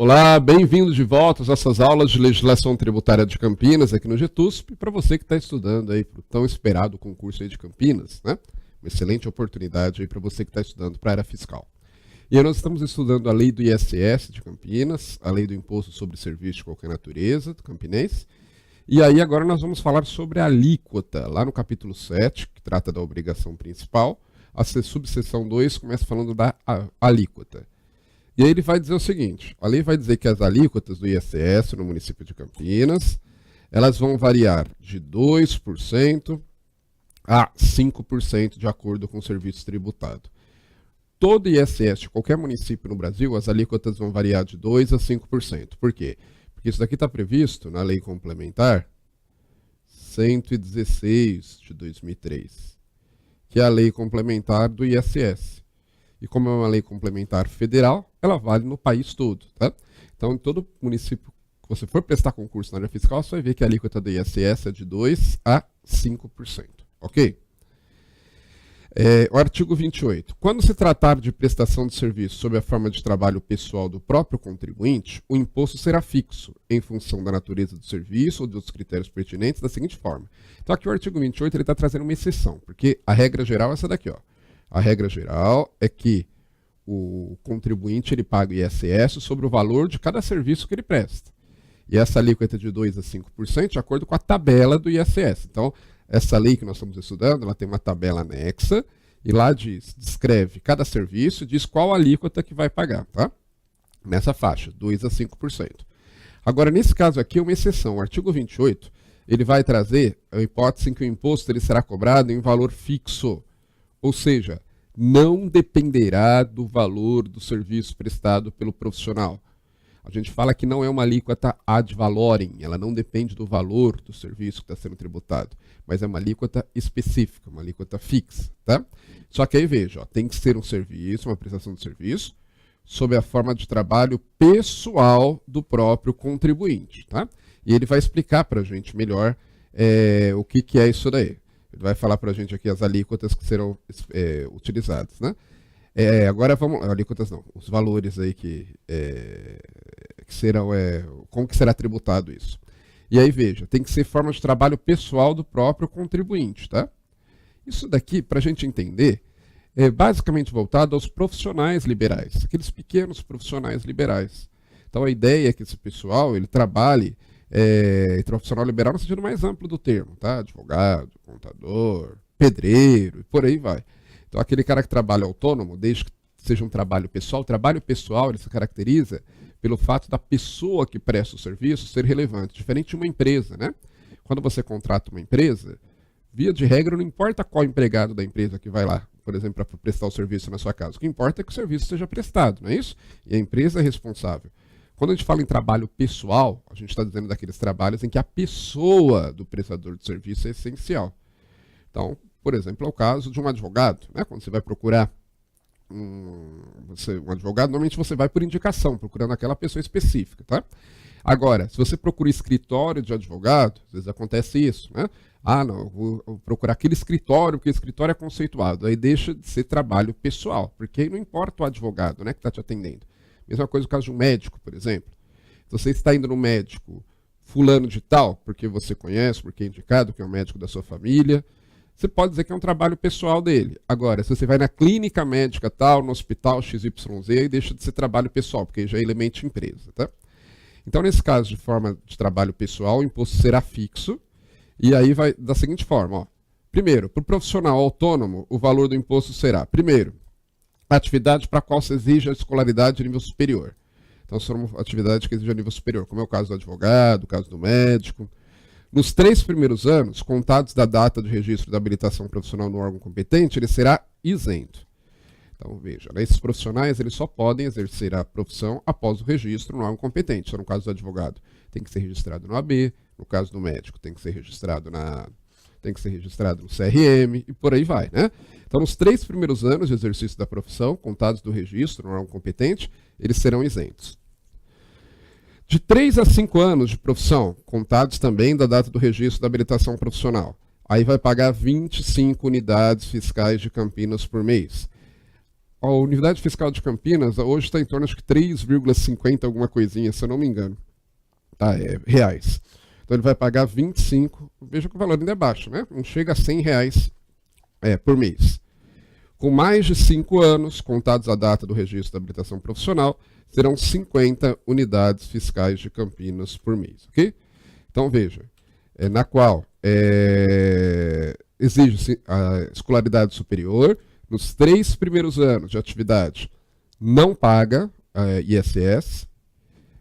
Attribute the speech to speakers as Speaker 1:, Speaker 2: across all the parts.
Speaker 1: Olá, bem-vindos de volta às nossas aulas de legislação tributária de Campinas, aqui no GTUSP, para você que está estudando aí para o tão esperado concurso aí de Campinas, né? Uma excelente oportunidade aí para você que está estudando para a área fiscal. E aí nós estamos estudando a lei do ISS de Campinas, a lei do Imposto sobre Serviço de Qualquer Natureza, do Campinense. E aí agora nós vamos falar sobre a alíquota, lá no capítulo 7, que trata da obrigação principal. A subseção 2 começa falando da alíquota. E aí ele vai dizer o seguinte, a lei vai dizer que as alíquotas do ISS no município de Campinas, elas vão variar de 2% a 5% de acordo com o serviço tributado. Todo ISS de qualquer município no Brasil, as alíquotas vão variar de 2% a 5%. Por quê? Porque isso daqui está previsto na Lei Complementar 116 de 2003, que é a Lei Complementar do ISS. E como é uma lei complementar federal, ela vale no país todo, tá? Então, em todo município que você for prestar concurso na área fiscal, você vai ver que a alíquota do ISS é de 2% a 5%, ok? O artigo 28. Quando se tratar de prestação de serviço sob a forma de trabalho pessoal do próprio contribuinte, o imposto será fixo, em função da natureza do serviço ou dos critérios pertinentes, da seguinte forma. Então, aqui o artigo 28 está trazendo uma exceção, porque a regra geral é essa daqui, ó. A regra geral é que o contribuinte ele paga o ISS sobre o valor de cada serviço que ele presta. E essa alíquota é de 2% a 5% de acordo com a tabela do ISS. Então, essa lei que nós estamos estudando, ela tem uma tabela anexa e lá descreve cada serviço e diz qual alíquota que vai pagar, tá? Nessa faixa, 2% a 5%. Agora, nesse caso aqui, uma exceção. O artigo 28, ele vai trazer a hipótese em que o imposto ele será cobrado em valor fixo. Ou seja, não dependerá do valor do serviço prestado pelo profissional. A gente fala que não é uma alíquota ad valorem, ela não depende do valor do serviço que está sendo tributado, mas é uma alíquota específica, uma alíquota fixa, tá? Só que aí veja, ó, tem que ser um serviço, uma prestação de serviço, sob a forma de trabalho pessoal do próprio contribuinte, tá? E ele vai explicar para a gente melhor o que é isso daí. Ele vai falar para a gente aqui as alíquotas que serão utilizadas, né? Agora vamos... Alíquotas não, os valores aí que serão... como que será tributado isso? E aí, veja, tem que ser forma de trabalho pessoal do próprio contribuinte, tá? Isso daqui, para a gente entender, é basicamente voltado aos profissionais liberais, aqueles pequenos profissionais liberais. Então, a ideia é que esse pessoal, ele trabalhe profissional liberal no sentido mais amplo do termo, tá? Advogado, contador, pedreiro, e por aí vai. Então, aquele cara que trabalha autônomo, desde que seja um trabalho pessoal, o trabalho pessoal ele se caracteriza pelo fato da pessoa que presta o serviço ser relevante, diferente de uma empresa, né? Quando você contrata uma empresa, via de regra, não importa qual empregado da empresa que vai lá, por exemplo, para prestar o serviço na sua casa. O que importa é que o serviço seja prestado, não é isso? E a empresa é responsável. Quando a gente fala em trabalho pessoal, a gente está dizendo daqueles trabalhos em que a pessoa do prestador de serviço é essencial. Então, por exemplo, é o caso de um advogado, né? Quando você vai procurar um advogado, normalmente você vai por indicação, procurando aquela pessoa específica, tá? Agora, se você procura escritório de advogado, às vezes acontece isso, né? Ah, não, eu vou procurar aquele escritório, porque o escritório é conceituado. Aí deixa de ser trabalho pessoal, porque aí não importa o advogado, né, que está te atendendo. Mesma coisa no caso de um médico, por exemplo. Se você está indo no médico fulano de tal, porque você conhece, porque é indicado, que é um médico da sua família, você pode dizer que é um trabalho pessoal dele. Agora, se você vai na clínica médica tal, no hospital XYZ, aí deixa de ser trabalho pessoal, porque já é elemento de empresa, tá? Então, nesse caso de forma de trabalho pessoal, o imposto será fixo, e aí vai da seguinte forma, ó. Primeiro, para o profissional autônomo, o valor do imposto será, primeiro, a atividade para a qual se exige a escolaridade de nível superior. Então, são atividades que exigem a nível superior, como é o caso do advogado, o caso do médico. Nos 3 primeiros anos, contados da data de registro da habilitação profissional no órgão competente, ele será isento. Então, veja, né, esses profissionais eles só podem exercer a profissão após o registro no órgão competente. Só no caso do advogado, tem que ser registrado no AB, no caso do médico, tem que ser registrado no CRM e por aí vai, né? Então, nos 3 primeiros anos de exercício da profissão, contados do registro no órgão competente, eles serão isentos. De 3 a 5 anos de profissão, contados também da data do registro da habilitação profissional, aí vai pagar 25 unidades fiscais de Campinas por mês. a unidade fiscal de Campinas hoje está em torno de 3,50 alguma coisinha, se eu não me engano. Tá, reais. Então ele vai pagar 25, veja que o valor ainda é baixo, né? Não chega a R$100 por mês. Com mais de 5 anos, contados a data do registro da habilitação profissional, serão 50 unidades fiscais de Campinas por mês, ok? Então veja, na qual exige-se a escolaridade superior, nos 3 primeiros anos de atividade não paga ISS,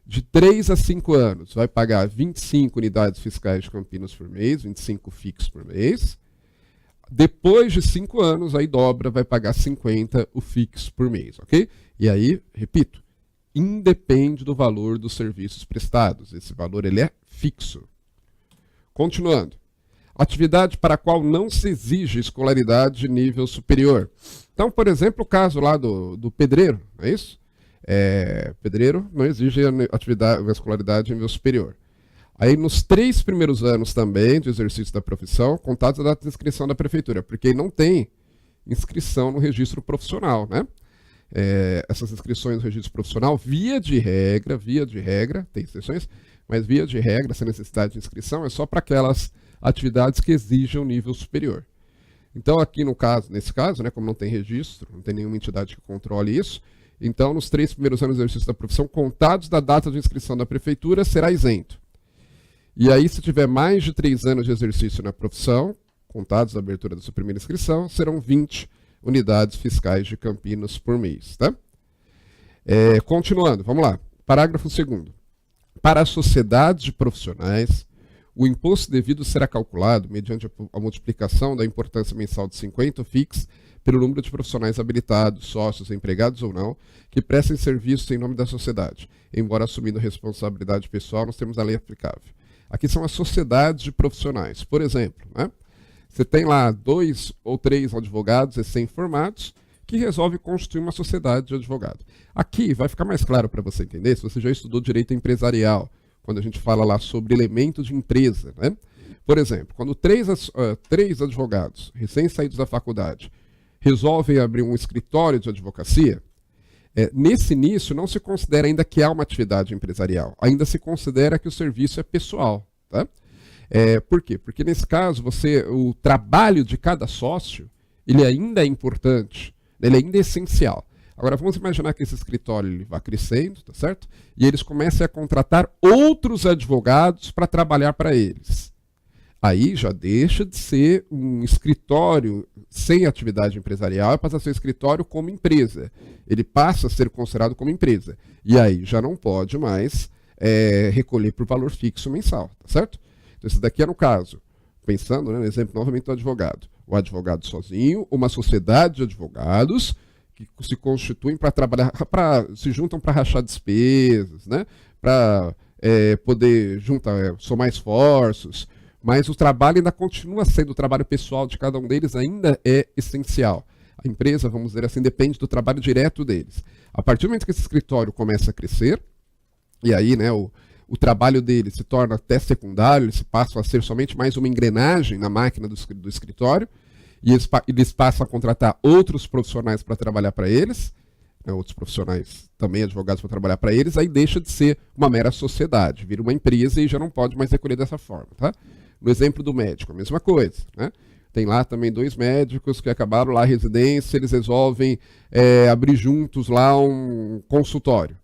Speaker 1: de 3 a 5 anos vai pagar 25 unidades fiscais de Campinas por mês, 25 fixos por mês. Depois de 5 anos, aí dobra, vai pagar 50 o fixo por mês, ok? E aí, repito, independe do valor dos serviços prestados. Esse valor ele é fixo. Continuando. Atividade para a qual não se exige escolaridade de nível superior. Então, por exemplo, o caso lá do pedreiro, não é isso? Pedreiro não exige a escolaridade de nível superior. Aí, nos 3 primeiros anos também de exercício da profissão, contados a data de inscrição da prefeitura, porque não tem inscrição no registro profissional, né? Essas inscrições no registro profissional, via de regra, tem exceções, mas via de regra, essa necessidade de inscrição é só para aquelas atividades que exijam nível superior. Então, aqui nesse caso, né, como não tem registro, não tem nenhuma entidade que controle isso, então, nos 3 primeiros anos de exercício da profissão, contados da data de inscrição da prefeitura, será isento. E aí, se tiver mais de 3 anos de exercício na profissão, contados da abertura da sua primeira inscrição, serão 20 unidades fiscais de Campinas por mês. Tá? Continuando, vamos lá. Parágrafo 2º. Para as sociedades de profissionais, o imposto devido será calculado mediante a multiplicação da importância mensal de 50 fix pelo número de profissionais habilitados, sócios, empregados ou não, que prestem serviços em nome da sociedade, embora assumindo responsabilidade pessoal nos termos da lei aplicável. Aqui são as sociedades de profissionais. Por exemplo, né, você tem lá 2 ou 3 advogados recém-formados que resolvem constituir uma sociedade de advogado. Aqui vai ficar mais claro para você entender, se você já estudou direito empresarial, quando a gente fala lá sobre elementos de empresa. Né? Por exemplo, quando 3 advogados recém-saídos da faculdade resolvem abrir um escritório de advocacia, nesse início não se considera ainda que há uma atividade empresarial, ainda se considera que o serviço é pessoal. Tá? Por quê? Porque nesse caso, o trabalho de cada sócio, ele ainda é importante, ele ainda é essencial. Agora vamos imaginar que esse escritório ele vá crescendo, tá certo? E eles comecem a contratar outros advogados para trabalhar para eles. Aí já deixa de ser um escritório sem atividade empresarial e passa a ser um escritório como empresa. Ele passa a ser considerado como empresa. E aí já não pode mais recolher por valor fixo mensal, tá certo? Então esse daqui é no caso, pensando, né, no exemplo novamente do advogado. O advogado sozinho, uma sociedade de advogados que se constituem para trabalhar, se juntam para rachar despesas, né, para poder somar esforços. Mas o trabalho ainda continua sendo o trabalho pessoal de cada um deles, ainda é essencial. A empresa, vamos dizer assim, depende do trabalho direto deles. A partir do momento que esse escritório começa a crescer, e aí né, o trabalho deles se torna até secundário, eles passam a ser somente mais uma engrenagem na máquina do escritório, e eles passam a contratar outros profissionais para trabalhar para eles, né, outros profissionais também advogados para trabalhar para eles, aí deixa de ser uma mera sociedade, vira uma empresa e já não pode mais recolher dessa forma, tá? No exemplo do médico, a mesma coisa. Né? Tem lá também 2 médicos que acabaram lá a residência, eles resolvem abrir juntos lá um consultório.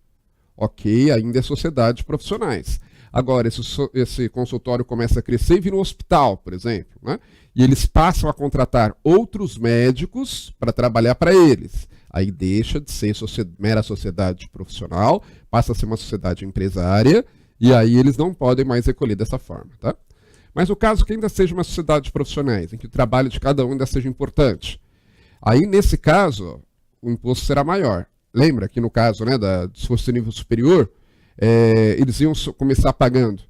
Speaker 1: Ok, ainda é sociedade de profissionais. Agora, esse consultório começa a crescer e vira um hospital, por exemplo. Né? E eles passam a contratar outros médicos para trabalhar para eles. Aí deixa de ser mera sociedade profissional, passa a ser uma sociedade empresária, e aí eles não podem mais recolher dessa forma. Tá? Mas o caso que ainda seja uma sociedade de profissionais, em que o trabalho de cada um ainda seja importante, aí nesse caso o imposto será maior. Lembra que no caso, né, se fosse nível superior, eles iam começar pagando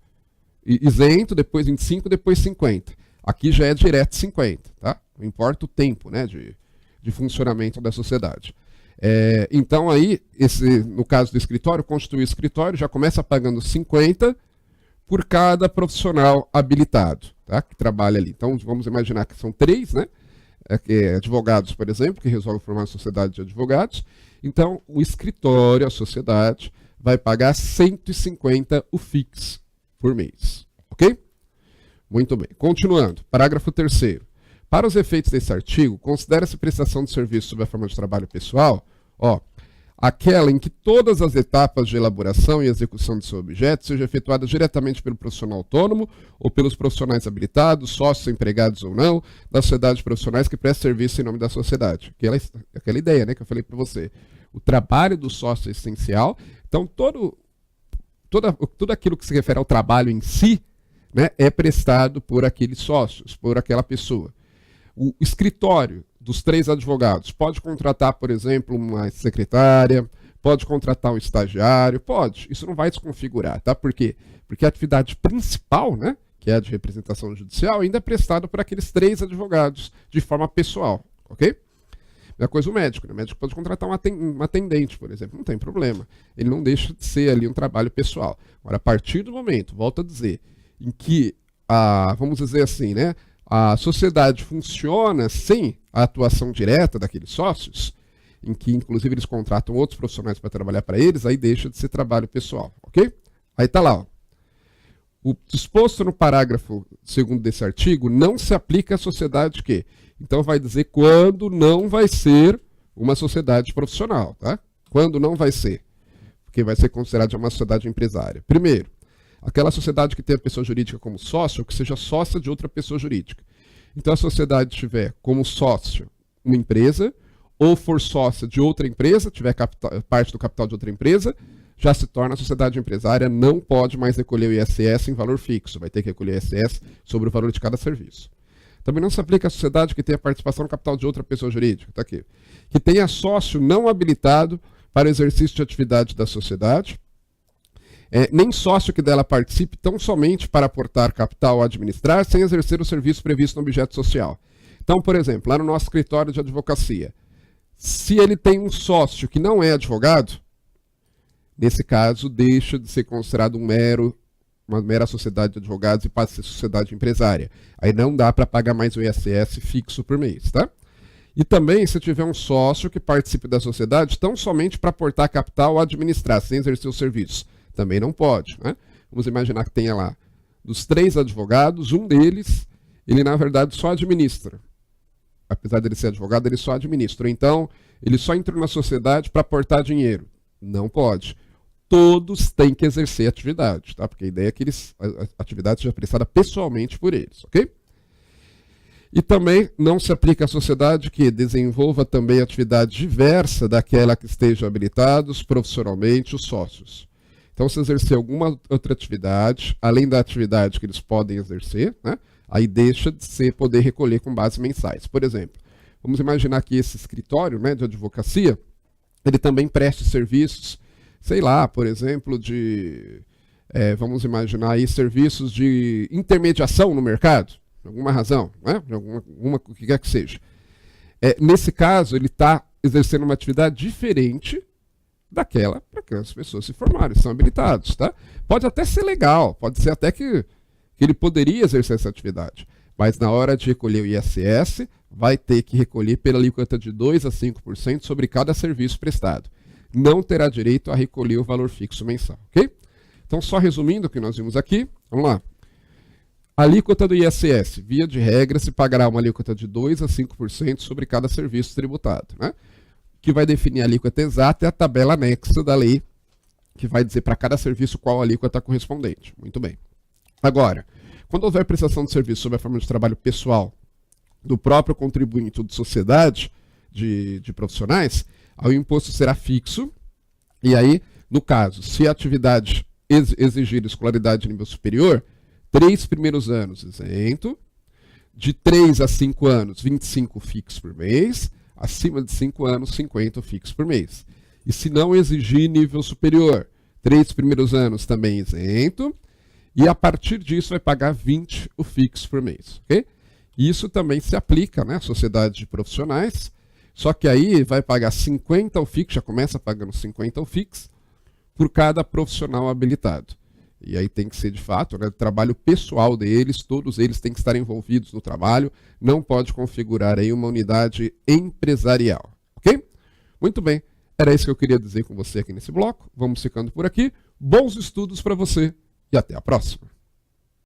Speaker 1: isento, depois 25, depois 50. Aqui já é direto 50, tá? Não importa o tempo, né, de funcionamento da sociedade. Então aí, no caso do escritório, constituir o escritório, já começa pagando 50 por cada profissional habilitado, tá? Que trabalha ali. Então, vamos imaginar que são 3, né? advogados, por exemplo, que resolvem formar uma sociedade de advogados. Então, o escritório, a sociedade, vai pagar 150 UFICs por mês. Ok? Muito bem. Continuando. Parágrafo 3º. Para os efeitos desse artigo, considera-se prestação de serviço sob a forma de trabalho pessoal, aquela em que todas as etapas de elaboração e execução de seu objeto sejam efetuadas diretamente pelo profissional autônomo ou pelos profissionais habilitados, sócios, empregados ou não, das sociedades profissionais que prestam serviço em nome da sociedade. Aquela ideia, né, que eu falei para você. O trabalho do sócio é essencial. Então, tudo aquilo que se refere ao trabalho em si, né, é prestado por aqueles sócios, por aquela pessoa. O escritório dos 3 advogados pode contratar, por exemplo, uma secretária, pode contratar um estagiário, pode. Isso não vai desconfigurar, tá? Por quê? Porque a atividade principal, né, que é a de representação judicial, ainda é prestada por aqueles 3 advogados de forma pessoal, ok? Mesma coisa o médico, né? O médico pode contratar uma atendente, por exemplo, não tem problema. Ele não deixa de ser ali um trabalho pessoal. Agora, a partir do momento, volto a dizer, em que, vamos dizer assim, né, a sociedade funciona sem a atuação direta daqueles sócios, em que inclusive eles contratam outros profissionais para trabalhar para eles, aí deixa de ser trabalho pessoal, ok? Aí está lá, o disposto no parágrafo 2º desse artigo não se aplica à sociedade que, então vai dizer quando não vai ser uma sociedade profissional, tá? Quando não vai ser, porque vai ser considerada uma sociedade empresária. Primeiro, aquela sociedade que tem a pessoa jurídica como sócio, ou que seja sócia de outra pessoa jurídica. Então, a sociedade tiver como sócio uma empresa, ou for sócia de outra empresa, tiver parte do capital de outra empresa, já se torna sociedade empresária, não pode mais recolher o ISS em valor fixo, vai ter que recolher o ISS sobre o valor de cada serviço. Também não se aplica à sociedade que tenha participação no capital de outra pessoa jurídica, tá aqui, que tenha sócio não habilitado para o exercício de atividade da sociedade, nem sócio que dela participe tão somente para aportar capital ou administrar, sem exercer o serviço previsto no objeto social. Então, por exemplo, lá no nosso escritório de advocacia, se ele tem um sócio que não é advogado, nesse caso, deixa de ser considerado uma mera sociedade de advogados e passa a ser sociedade empresária. Aí não dá para pagar mais o ISS fixo por mês, tá? E também, se tiver um sócio que participe da sociedade tão somente para aportar capital ou administrar, sem exercer o serviço, também não pode, né? Vamos imaginar que tenha lá, dos 3 advogados, um deles, ele na verdade só administra. Apesar dele ser advogado, ele só administra. Então, ele só entrou na sociedade para aportar dinheiro. Não pode. Todos têm que exercer atividade, tá? Porque a ideia é que a atividade seja prestada pessoalmente por eles, ok? E também não se aplica à sociedade que desenvolva também atividade diversa daquela que estejam habilitados profissionalmente os sócios. Então, se exercer alguma outra atividade, além da atividade que eles podem exercer, né, aí deixa de poder recolher com bases mensais. Por exemplo, vamos imaginar que esse escritório, né, de advocacia, ele também preste serviços, sei lá, por exemplo, vamos imaginar aí serviços de intermediação no mercado, por alguma razão, né, de alguma o que quer que seja. Nesse caso, ele está exercendo uma atividade diferente daquela para que as pessoas se formarem, são habilitados, tá? Pode até ser legal, pode ser até que ele poderia exercer essa atividade, mas na hora de recolher o ISS, vai ter que recolher pela alíquota de 2% a 5% sobre cada serviço prestado. Não terá direito a recolher o valor fixo mensal, ok? Então, só resumindo o que nós vimos aqui, vamos lá. A alíquota do ISS, via de regra, se pagará uma alíquota de 2% a 5% sobre cada serviço tributado, né? Que vai definir a alíquota exata é a tabela anexa da lei, que vai dizer para cada serviço qual a alíquota correspondente. Muito bem. Agora, quando houver prestação de serviço sob a forma de trabalho pessoal do próprio contribuinte ou de sociedade de profissionais, aí o imposto será fixo, e aí, no caso, se a atividade exigir escolaridade de nível superior, 3 primeiros anos isento, de 3 a 5 anos, 25 fixos por mês, acima de 5 anos, 50 fixos por mês. E se não exigir nível superior, 3 primeiros anos também isento, e a partir disso vai pagar 20 o fixo por mês, ok? Isso também se aplica, né, à sociedade de profissionais, só que aí vai pagar 50 o fixo, já começa pagando 50 o fixo, por cada profissional habilitado. E aí tem que ser, de fato, né, trabalho pessoal deles, todos eles têm que estar envolvidos no trabalho, não pode configurar aí uma unidade empresarial, ok? Muito bem, era isso que eu queria dizer com você aqui nesse bloco. Vamos ficando por aqui. Bons estudos para você e até a próxima.